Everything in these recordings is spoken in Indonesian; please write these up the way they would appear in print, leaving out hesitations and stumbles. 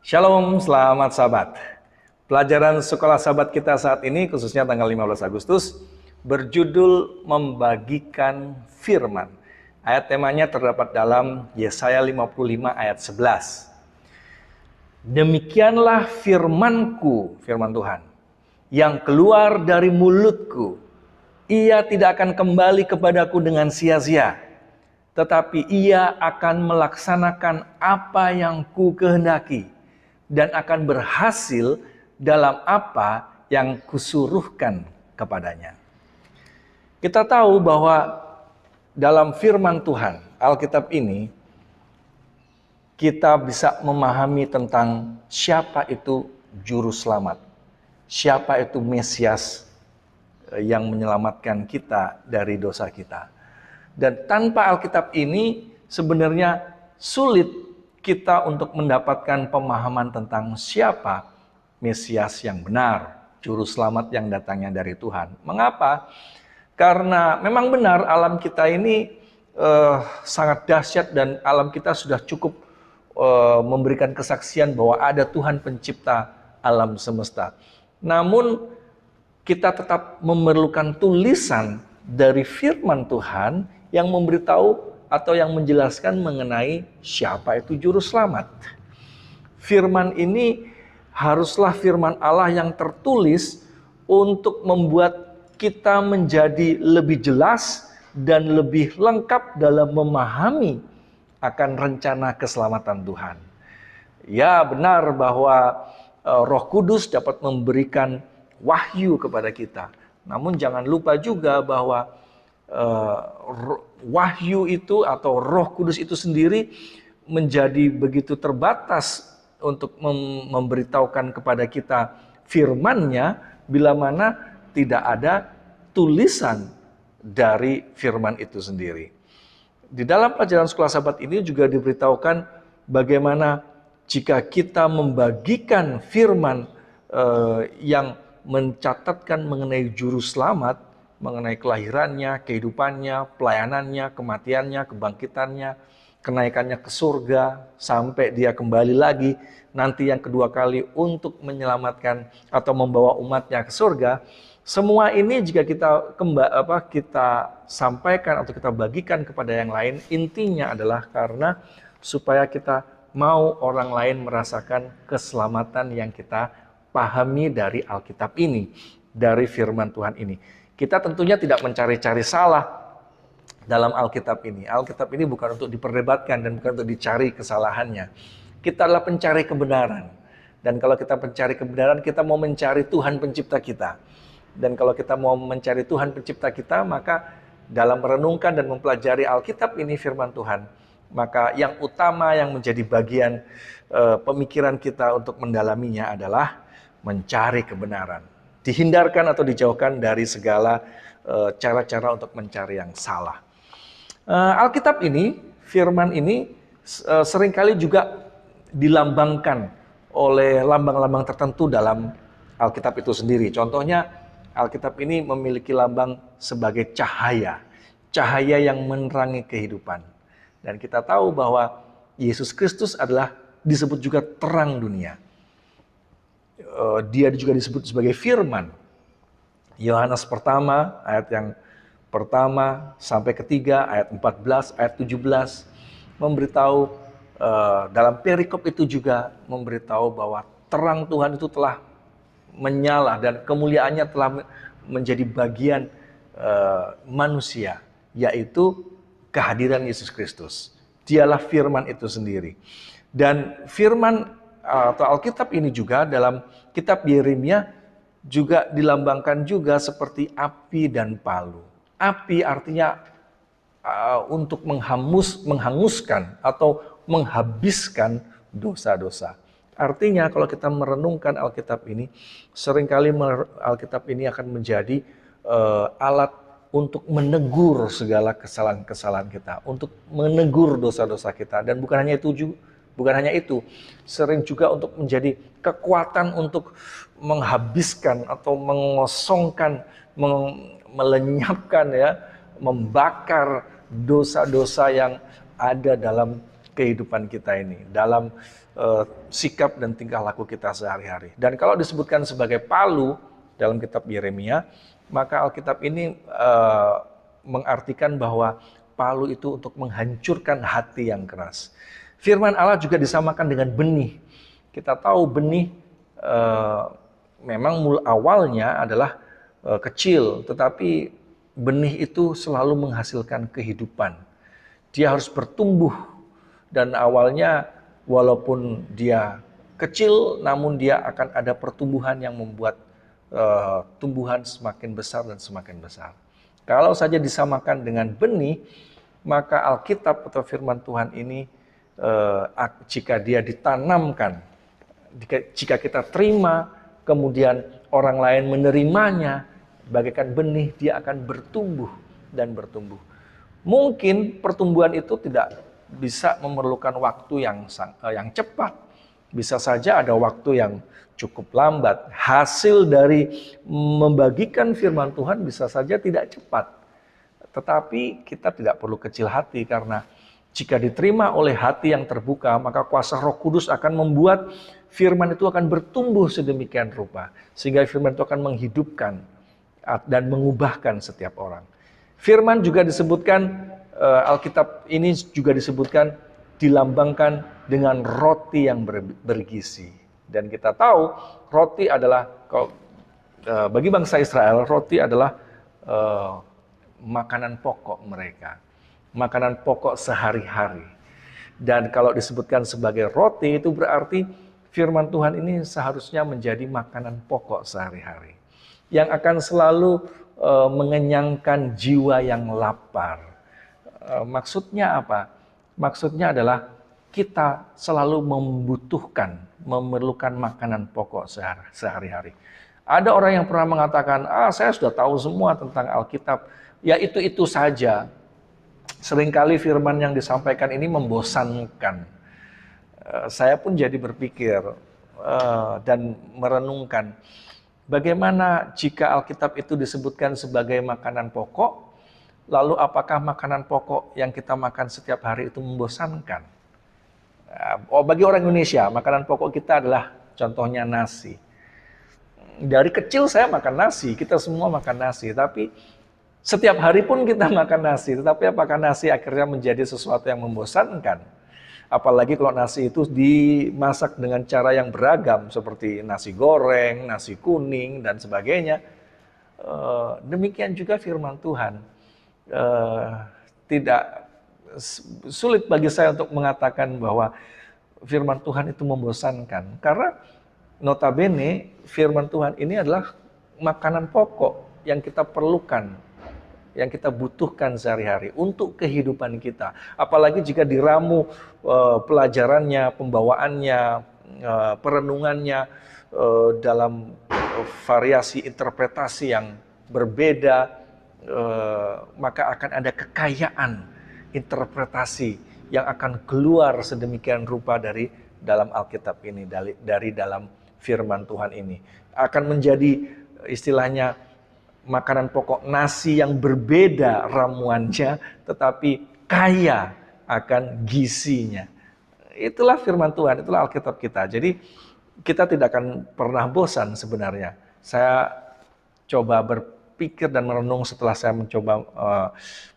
Shalom, selamat sahabat. Pelajaran sekolah sahabat kita saat ini, khususnya tanggal 15 Agustus, berjudul Membagikan Firman. Ayat temanya terdapat dalam Yesaya 55 ayat 11. Demikianlah firmanku, firman Tuhan, yang keluar dari mulutku. Ia tidak akan kembali kepadaku dengan sia-sia, tetapi ia akan melaksanakan apa yang ku kehendaki dan akan berhasil dalam apa yang kusuruhkan kepadanya. Kita tahu bahwa dalam firman Tuhan, Alkitab ini, kita bisa memahami tentang siapa itu juru selamat, siapa itu Mesias yang menyelamatkan kita dari dosa kita. Dan tanpa Alkitab ini sebenarnya sulit kita untuk mendapatkan pemahaman tentang siapa Mesias yang benar, juru selamat yang datangnya dari Tuhan. Mengapa? Karena memang benar alam kita ini sangat dahsyat dan alam kita sudah cukup memberikan kesaksian bahwa ada Tuhan pencipta alam semesta. Namun kita tetap memerlukan tulisan dari firman Tuhan yang memberitahu atau yang menjelaskan mengenai siapa itu juru selamat. Firman ini haruslah firman Allah yang tertulis untuk membuat kita menjadi lebih jelas dan lebih lengkap dalam memahami akan rencana keselamatan Tuhan. Ya, benar bahwa Roh Kudus dapat memberikan wahyu kepada kita. Namun jangan lupa juga bahwa wahyu itu atau Roh Kudus itu sendiri menjadi begitu terbatas untuk memberitahukan kepada kita firman-Nya bila mana tidak ada tulisan dari firman itu sendiri. Di dalam pelajaran sekolah sahabat ini juga diberitahukan bagaimana jika kita membagikan firman yang mencatatkan mengenai juru selamat, mengenai kelahirannya, kehidupannya, pelayanannya, kematiannya, kebangkitannya, kenaikannya ke surga, sampai dia kembali lagi nanti yang kedua kali untuk menyelamatkan atau membawa umatnya ke surga. Semua ini jika kita sampaikan atau kita bagikan kepada yang lain, intinya adalah karena supaya kita mau orang lain merasakan keselamatan yang kita pahami dari Alkitab ini, dari firman Tuhan ini. Kita tentunya tidak mencari-cari salah dalam Alkitab ini. Alkitab ini bukan untuk diperdebatkan dan bukan untuk dicari kesalahannya. Kita adalah pencari kebenaran. Dan kalau kita mencari kebenaran, kita mau mencari Tuhan pencipta kita. Dan kalau kita mau mencari Tuhan pencipta kita, maka dalam merenungkan dan mempelajari Alkitab ini firman Tuhan, maka yang utama yang menjadi bagian pemikiran kita untuk mendalaminya adalah mencari kebenaran. Dihindarkan atau dijauhkan dari segala cara-cara untuk mencari yang salah. Alkitab ini, firman ini seringkali juga dilambangkan oleh lambang-lambang tertentu dalam Alkitab itu sendiri. Contohnya, Alkitab ini memiliki lambang sebagai cahaya. Cahaya yang menerangi kehidupan. Dan kita tahu bahwa Yesus Kristus adalah disebut juga terang dunia. Dia juga disebut sebagai firman. Yohanes pertama, ayat yang pertama sampai ketiga, ayat 14, ayat 17, memberitahu, dalam perikop itu juga memberitahu bahwa terang Tuhan itu telah menyala dan kemuliaannya telah menjadi bagian manusia, yaitu kehadiran Yesus Kristus. Dialah firman itu sendiri. Dan firman atau Alkitab ini juga dalam kitab Yeremia juga dilambangkan juga seperti api dan palu. Api artinya untuk menghanguskan atau menghabiskan dosa-dosa. Artinya kalau kita merenungkan Alkitab ini, seringkali Alkitab ini akan menjadi alat untuk menegur segala kesalahan-kesalahan kita, untuk menegur dosa-dosa kita. Dan bukan hanya itu, sering juga untuk menjadi kekuatan untuk menghabiskan atau mengosongkan, melenyapkan, membakar dosa-dosa yang ada dalam kehidupan kita ini, dalam sikap dan tingkah laku kita sehari-hari. Dan kalau disebutkan sebagai palu dalam kitab Yeremia, maka Alkitab ini mengartikan bahwa palu itu untuk menghancurkan hati yang keras. Firman Allah juga disamakan dengan benih. Kita tahu benih memang awalnya adalah kecil, tetapi benih itu selalu menghasilkan kehidupan. Dia harus bertumbuh, dan awalnya walaupun dia kecil, namun dia akan ada pertumbuhan yang membuat tumbuhan semakin besar dan semakin besar. Kalau saja disamakan dengan benih, maka Alkitab atau firman Tuhan ini jika dia ditanamkan, jika kita terima, kemudian orang lain menerimanya, bagaikan benih, dia akan bertumbuh dan bertumbuh. Mungkin pertumbuhan itu tidak bisa memerlukan waktu yang cepat. Bisa saja ada waktu yang cukup lambat. Hasil dari membagikan firman Tuhan bisa saja tidak cepat. Tetapi kita tidak perlu kecil hati, karena jika diterima oleh hati yang terbuka, maka kuasa Roh Kudus akan membuat firman itu akan bertumbuh sedemikian rupa, sehingga firman itu akan menghidupkan dan mengubahkan setiap orang. Firman juga disebutkan, Alkitab ini juga disebutkan dilambangkan dengan roti yang bergizi. Dan kita tahu roti adalah, bagi bangsa Israel, roti adalah makanan pokok mereka. Makanan pokok sehari-hari. Dan kalau disebutkan sebagai roti, itu berarti firman Tuhan ini seharusnya menjadi makanan pokok sehari-hari, yang akan selalu mengenyangkan jiwa yang lapar. Maksudnya apa? Maksudnya adalah kita selalu memerlukan makanan pokok sehari-hari. Ada orang yang pernah mengatakan, saya sudah tahu semua tentang Alkitab. Ya itu saja. Seringkali firman yang disampaikan ini membosankan. Saya pun jadi berpikir dan merenungkan, bagaimana jika Alkitab itu disebutkan sebagai makanan pokok, lalu apakah makanan pokok yang kita makan setiap hari itu membosankan? Bagi orang Indonesia, makanan pokok kita adalah contohnya nasi. Dari kecil saya makan nasi, kita semua makan nasi, tapi setiap hari pun kita makan nasi, tetapi apakah nasi akhirnya menjadi sesuatu yang membosankan? Apalagi kalau nasi itu dimasak dengan cara yang beragam, seperti nasi goreng, nasi kuning, dan sebagainya. Demikian juga firman Tuhan. Tidak sulit bagi saya untuk mengatakan bahwa firman Tuhan itu membosankan. Karena notabene firman Tuhan ini adalah makanan pokok yang kita perlukan, yang kita butuhkan sehari-hari untuk kehidupan kita. Apalagi jika diramu pelajarannya, pembawaannya, perenungannya dalam variasi interpretasi yang berbeda, maka akan ada kekayaan interpretasi yang akan keluar sedemikian rupa dari dalam Alkitab ini, dari dalam firman Tuhan ini. Akan menjadi istilahnya makanan pokok nasi yang berbeda ramuannya, tetapi kaya akan gizinya. Itulah firman Tuhan, itulah Alkitab kita. Jadi kita tidak akan pernah bosan sebenarnya. Saya coba berpikir dan merenung setelah saya mencoba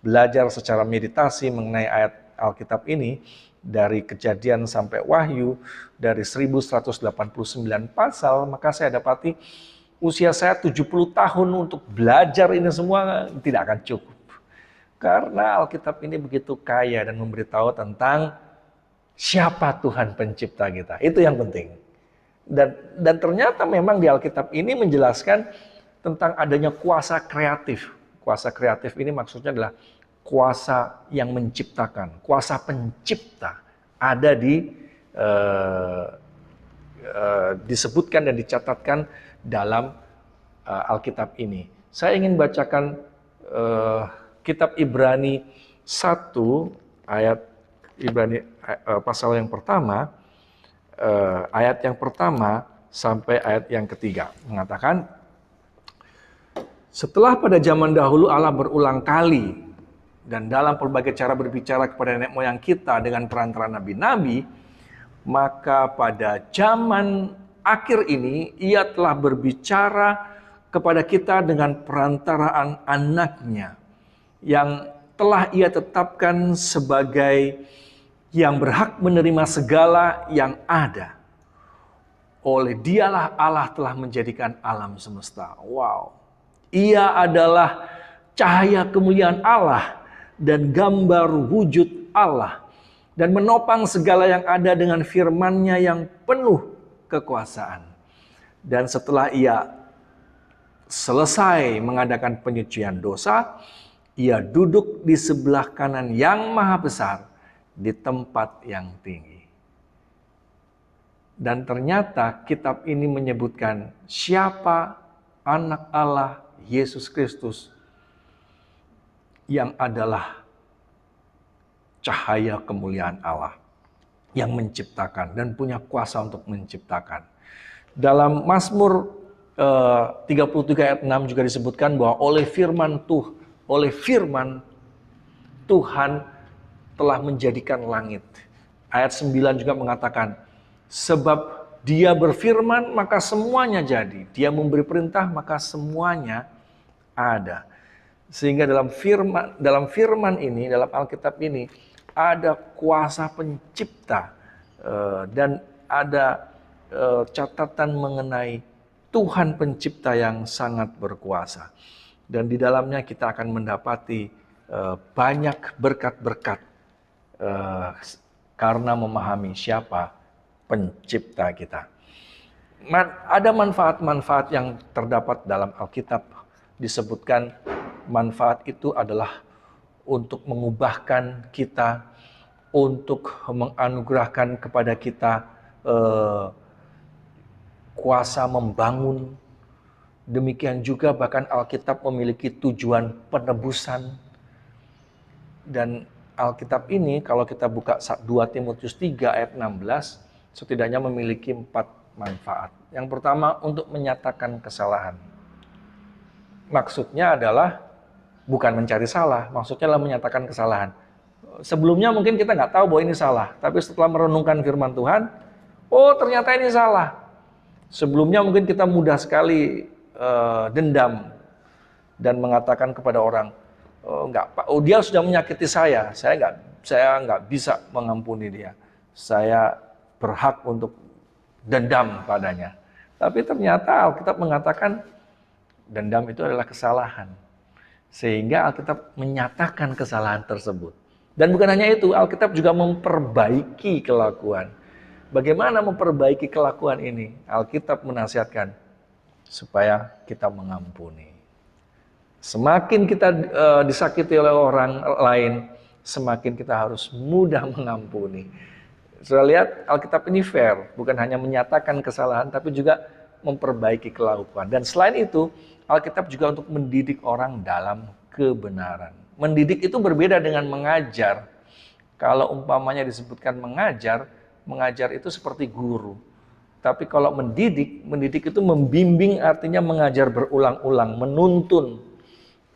belajar secara meditasi mengenai ayat Alkitab ini, dari Kejadian sampai Wahyu, dari 1189 pasal, maka saya dapati usia saya 70 tahun untuk belajar ini semua tidak akan cukup. Karena Alkitab ini begitu kaya dan memberitahu tentang siapa Tuhan pencipta kita. Itu yang penting. Dan ternyata memang di Alkitab ini menjelaskan tentang adanya kuasa kreatif. Kuasa kreatif ini maksudnya adalah kuasa yang menciptakan, kuasa pencipta ada disebutkan dan dicatatkan dalam Alkitab ini. Saya ingin bacakan kitab Ibrani 1 ayat Ibrani pasal yang pertama, ayat yang pertama sampai ayat yang ketiga, mengatakan, setelah pada zaman dahulu Allah berulang kali dan dalam berbagai cara berbicara kepada nenek moyang kita dengan perantara nabi-nabi, maka pada zaman akhir ini ia telah berbicara kepada kita dengan perantaraan anaknya yang telah ia tetapkan sebagai yang berhak menerima segala yang ada. Oleh dialah Allah telah menjadikan alam semesta. Wow. Ia adalah cahaya kemuliaan Allah dan gambar wujud Allah, dan menopang segala yang ada dengan firman-Nya yang penuh kekuasaan. Dan setelah ia selesai mengadakan penyucian dosa, ia duduk di sebelah kanan yang maha besar di tempat yang tinggi. Dan ternyata kitab ini menyebutkan siapa anak Allah Yesus Kristus yang adalah cahaya kemuliaan Allah yang menciptakan dan punya kuasa untuk menciptakan. Dalam Mazmur 33 ayat 6 juga disebutkan bahwa oleh firman Tuhan telah menjadikan langit. Ayat 9 juga mengatakan, sebab Dia berfirman maka semuanya jadi. Dia memberi perintah maka semuanya ada. Sehingga dalam firman ini, dalam Alkitab ini, ada kuasa pencipta dan ada catatan mengenai Tuhan pencipta yang sangat berkuasa. Dan di dalamnya kita akan mendapati banyak berkat-berkat karena memahami siapa pencipta kita. Ada manfaat-manfaat yang terdapat dalam Alkitab. Disebutkan manfaat itu adalah untuk mengubahkan kita, untuk menganugerahkan kepada kita kuasa membangun. Demikian juga bahkan Alkitab memiliki tujuan penebusan. Dan Alkitab ini kalau kita buka 2 Timotius 3 ayat 16, setidaknya memiliki 4 manfaat. Yang pertama, untuk menyatakan kesalahan. Maksudnya adalah bukan mencari salah, maksudnya adalah menyatakan kesalahan. Sebelumnya mungkin kita nggak tahu bahwa ini salah, tapi setelah merenungkan firman Tuhan, oh ternyata ini salah. Sebelumnya mungkin kita mudah sekali dendam dan mengatakan kepada orang, dia sudah menyakiti saya nggak bisa mengampuni dia, saya berhak untuk dendam padanya. Tapi ternyata Alkitab mengatakan dendam itu adalah kesalahan. Sehingga Alkitab menyatakan kesalahan tersebut. Dan bukan hanya itu, Alkitab juga memperbaiki kelakuan. Bagaimana memperbaiki kelakuan ini? Alkitab menasihatkan supaya kita mengampuni. Semakin kita disakiti oleh orang lain, semakin kita harus mudah mengampuni. Sudah lihat, Alkitab ini fair, bukan hanya menyatakan kesalahan, tapi juga memperbaiki kelakuan. Dan selain itu, Alkitab juga untuk mendidik orang dalam kebenaran. Mendidik itu berbeda dengan mengajar. Kalau umpamanya disebutkan mengajar itu seperti guru. Tapi kalau mendidik itu membimbing, artinya mengajar berulang-ulang, menuntun.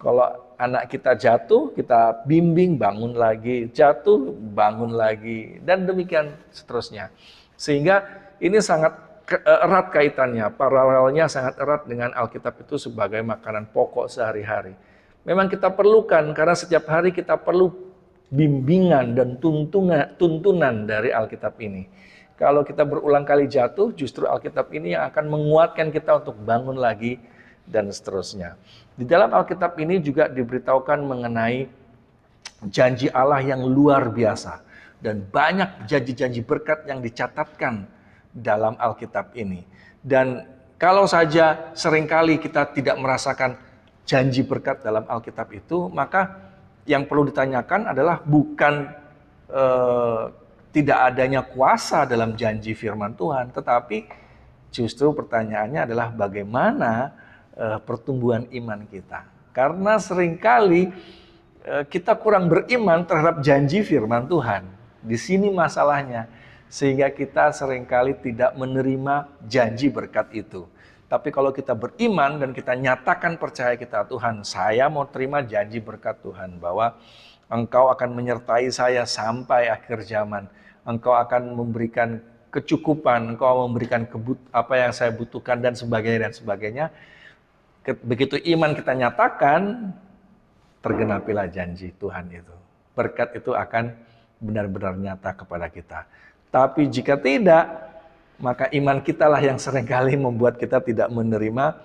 Kalau anak kita jatuh, kita bimbing, bangun lagi, jatuh, bangun lagi, dan demikian seterusnya. Sehingga ini sangat erat kaitannya, paralelnya sangat erat dengan Alkitab itu sebagai makanan pokok sehari-hari. Memang kita perlukan, karena setiap hari kita perlu bimbingan dan tuntunan dari Alkitab ini. Kalau kita berulang kali jatuh, justru Alkitab ini yang akan menguatkan kita untuk bangun lagi, dan seterusnya. Di dalam Alkitab ini juga diberitahukan mengenai janji Allah yang luar biasa. Dan banyak janji-janji berkat yang dicatatkan dalam Alkitab ini. Dan kalau saja seringkali kita tidak merasakan janji berkat dalam Alkitab itu, maka yang perlu ditanyakan adalah bukan tidak adanya kuasa dalam janji firman Tuhan, tetapi justru pertanyaannya adalah bagaimana pertumbuhan iman kita. Karena seringkali kita kurang beriman terhadap janji firman Tuhan. Di sini masalahnya. Sehingga kita seringkali tidak menerima janji berkat itu. Tapi kalau kita beriman dan kita nyatakan percaya kita, Tuhan, saya mau terima janji berkat Tuhan. Bahwa Engkau akan menyertai saya sampai akhir zaman. Engkau akan memberikan kecukupan, Engkau memberikan apa yang saya butuhkan dan sebagainya dan sebagainya. Begitu iman kita nyatakan, tergenapilah janji Tuhan itu. Berkat itu akan benar-benar nyata kepada kita. Tapi jika tidak, maka iman kitalah yang seringkali membuat kita tidak menerima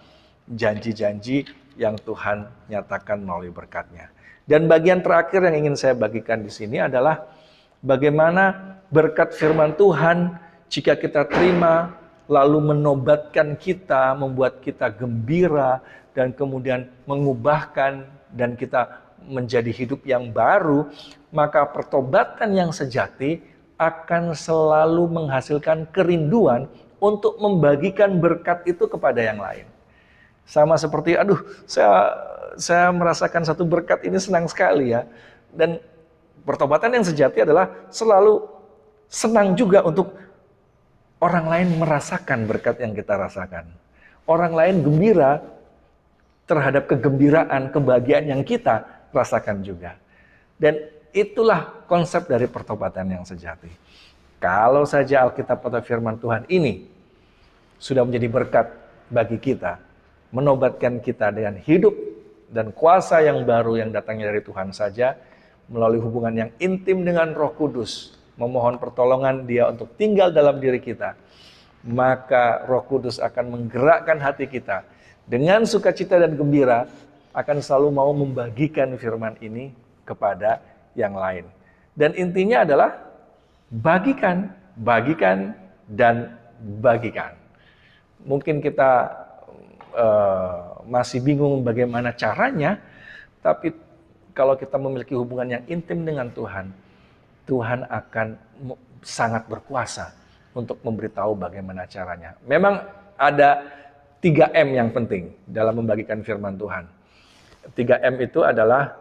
janji-janji yang Tuhan nyatakan melalui berkat-Nya. Dan bagian terakhir yang ingin saya bagikan di sini adalah bagaimana berkat firman Tuhan jika kita terima lalu menobatkan kita, membuat kita gembira dan kemudian mengubahkan dan kita menjadi hidup yang baru, maka pertobatan yang sejati akan selalu menghasilkan kerinduan untuk membagikan berkat itu kepada yang lain. Sama seperti, saya merasakan satu berkat ini senang sekali ya. Dan pertobatan yang sejati adalah selalu senang juga untuk orang lain merasakan berkat yang kita rasakan. Orang lain gembira terhadap kegembiraan, kebahagiaan yang kita rasakan juga. Dan itulah konsep dari pertobatan yang sejati. Kalau saja Alkitab atau firman Tuhan ini sudah menjadi berkat bagi kita, menobatkan kita dengan hidup dan kuasa yang baru yang datangnya dari Tuhan saja, melalui hubungan yang intim dengan Roh Kudus, memohon pertolongan Dia untuk tinggal dalam diri kita, maka Roh Kudus akan menggerakkan hati kita dengan sukacita dan gembira, akan selalu mau membagikan firman ini kepada yang lain. Dan intinya adalah bagikan, bagikan, dan bagikan. Mungkin kita masih bingung bagaimana caranya, tapi kalau kita memiliki hubungan yang intim dengan Tuhan, Tuhan akan sangat berkuasa untuk memberitahu bagaimana caranya. Memang ada 3M yang penting dalam membagikan firman Tuhan. 3M itu adalah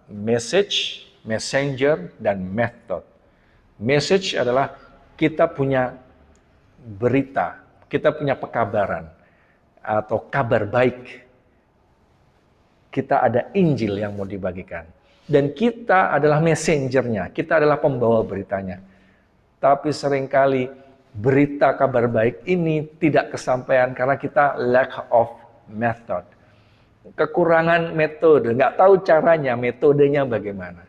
message, messenger, dan method. Message adalah kita punya berita, kita punya pekabaran atau kabar baik. Kita ada Injil yang mau dibagikan. Dan kita adalah messengernya, kita adalah pembawa beritanya. Tapi seringkali berita kabar baik ini tidak kesampaian karena kita lack of method. Kekurangan metode, nggak tahu caranya, metodenya bagaimana.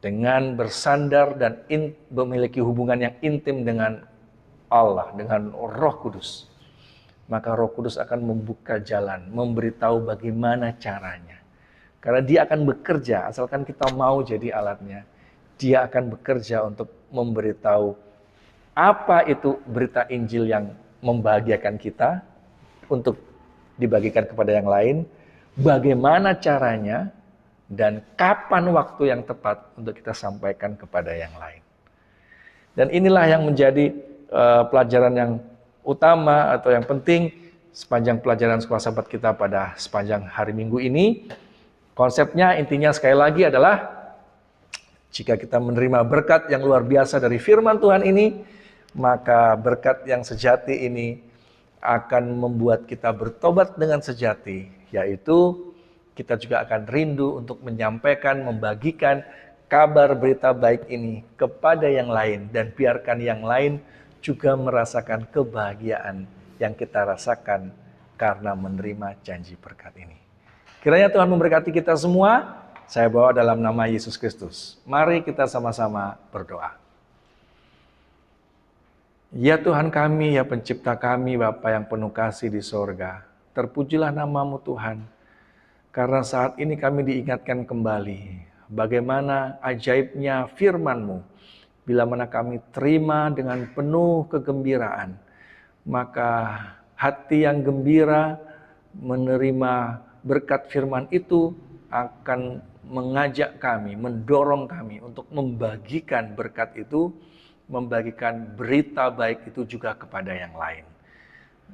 Dengan bersandar dan memiliki hubungan yang intim dengan Allah, dengan Roh Kudus, maka Roh Kudus akan membuka jalan, memberitahu bagaimana caranya. Karena Dia akan bekerja, asalkan kita mau jadi alatnya. Dia akan bekerja untuk memberitahu apa itu berita Injil yang membahagiakan kita untuk dibagikan kepada yang lain, bagaimana caranya, dan kapan waktu yang tepat untuk kita sampaikan kepada yang lain. Dan inilah yang menjadi pelajaran yang utama atau yang penting sepanjang pelajaran Sekolah Sahabat kita pada sepanjang hari Minggu ini. Konsepnya intinya sekali lagi adalah jika kita menerima berkat yang luar biasa dari firman Tuhan ini, maka berkat yang sejati ini akan membuat kita bertobat dengan sejati, yaitu kita juga akan rindu untuk menyampaikan, membagikan kabar berita baik ini kepada yang lain, dan biarkan yang lain juga merasakan kebahagiaan yang kita rasakan karena menerima janji berkat ini. Kiranya Tuhan memberkati kita semua. Saya bawa dalam nama Yesus Kristus. Mari kita sama-sama berdoa. Ya Tuhan kami, ya pencipta kami, Bapa yang penuh kasih di sorga, terpujilah nama-Mu Tuhan, karena saat ini kami diingatkan kembali bagaimana ajaibnya firman-Mu. Bila mana kami terima dengan penuh kegembiraan, maka hati yang gembira menerima berkat firman itu akan mengajak kami, mendorong kami untuk membagikan berkat itu, membagikan berita baik itu juga kepada yang lain.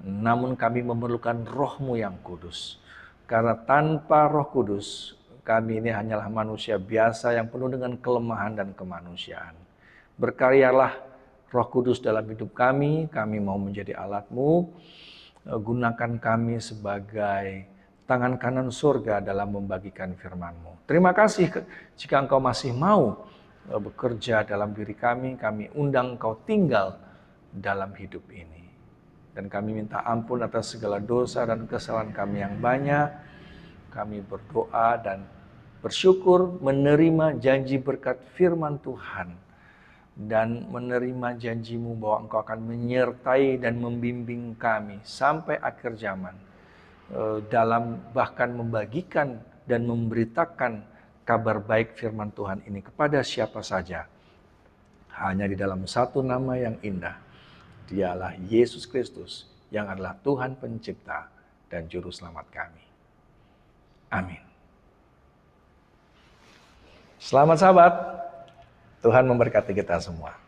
Namun kami memerlukan Roh-Mu yang kudus. Karena tanpa Roh Kudus, kami ini hanyalah manusia biasa yang penuh dengan kelemahan dan kemanusiaan. Berkaryalah Roh Kudus dalam hidup kami mau menjadi alat-Mu. Gunakan kami sebagai tangan kanan surga dalam membagikan firman-Mu. Terima kasih jika Engkau masih mau bekerja dalam diri kami undang Engkau tinggal dalam hidup ini. Dan kami minta ampun atas segala dosa dan kesalahan kami yang banyak. Kami berdoa dan bersyukur menerima janji berkat firman Tuhan. Dan menerima janji-Mu bahwa Engkau akan menyertai dan membimbing kami sampai akhir zaman. Dalam bahkan membagikan dan memberitakan kabar baik firman Tuhan ini kepada siapa saja. Hanya di dalam satu nama yang indah. Dialah Yesus Kristus yang adalah Tuhan Pencipta dan Juru Selamat kami. Amin. Selamat sahabat, Tuhan memberkati kita semua.